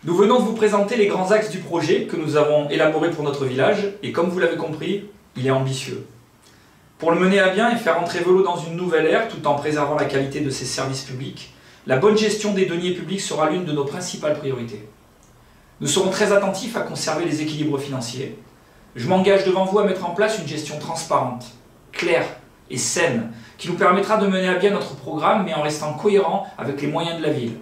Nous venons de vous présenter les grands axes du projet que nous avons élaboré pour notre village et comme vous l'avez compris, il est ambitieux. Pour le mener à bien et faire entrer Velo dans une nouvelle ère tout en préservant la qualité de ses services publics, la bonne gestion des deniers publics sera l'une de nos principales priorités. Nous serons très attentifs à conserver les équilibres financiers. Je m'engage devant vous à mettre en place une gestion transparente, claire et saine qui nous permettra de mener à bien notre programme mais en restant cohérent avec les moyens de la ville.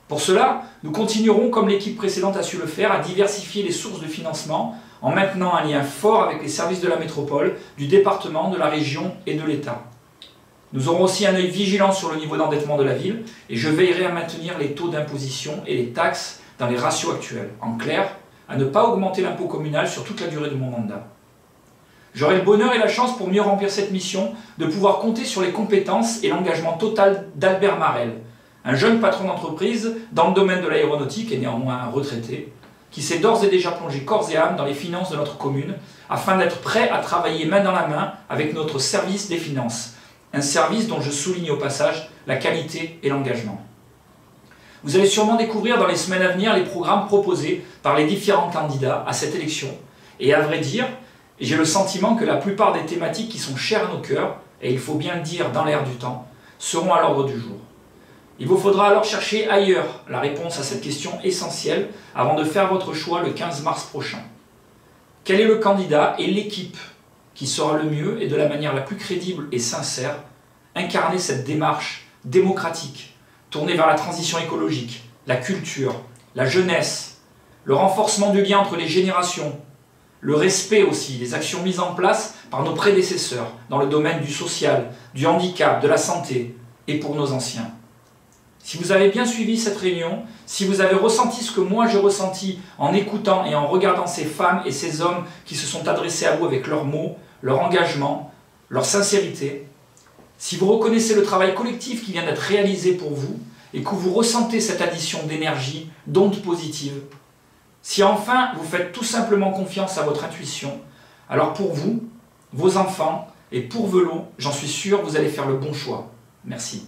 Pour cela, nous continuerons, comme l'équipe précédente a su le faire, à diversifier les sources de financement en maintenant un lien fort avec les services de la métropole, du département, de la région et de l'État. Nous aurons aussi un œil vigilant sur le niveau d'endettement de la ville et je veillerai à maintenir les taux d'imposition et les taxes dans les ratios actuels. En clair, à ne pas augmenter l'impôt communal sur toute la durée de mon mandat. J'aurai le bonheur et la chance pour mieux remplir cette mission de pouvoir compter sur les compétences et l'engagement total d'Albert Marel, un jeune patron d'entreprise dans le domaine de l'aéronautique et néanmoins un retraité, qui s'est d'ores et déjà plongé corps et âme dans les finances de notre commune afin d'être prêt à travailler main dans la main avec notre service des finances, un service dont je souligne au passage la qualité et l'engagement. Vous allez sûrement découvrir dans les semaines à venir les programmes proposés par les différents candidats à cette élection et à vrai dire, j'ai le sentiment que la plupart des thématiques qui sont chères à nos cœurs, et il faut bien le dire dans l'air du temps, seront à l'ordre du jour. Il vous faudra alors chercher ailleurs la réponse à cette question essentielle avant de faire votre choix le 15 mars prochain. Quel est le candidat et l'équipe qui saura le mieux et de la manière la plus crédible et sincère incarner cette démarche démocratique tournée vers la transition écologique, la culture, la jeunesse, le renforcement du lien entre les générations, le respect aussi des actions mises en place par nos prédécesseurs dans le domaine du social, du handicap, de la santé et pour nos anciens. Si vous avez bien suivi cette réunion, si vous avez ressenti ce que moi j'ai ressenti en écoutant et en regardant ces femmes et ces hommes qui se sont adressés à vous avec leurs mots, leur engagement, leur sincérité, si vous reconnaissez le travail collectif qui vient d'être réalisé pour vous et que vous ressentez cette addition d'énergie, d'ondes positives, si enfin vous faites tout simplement confiance à votre intuition, alors pour vous, vos enfants et pour Velo, j'en suis sûr, vous allez faire le bon choix. Merci.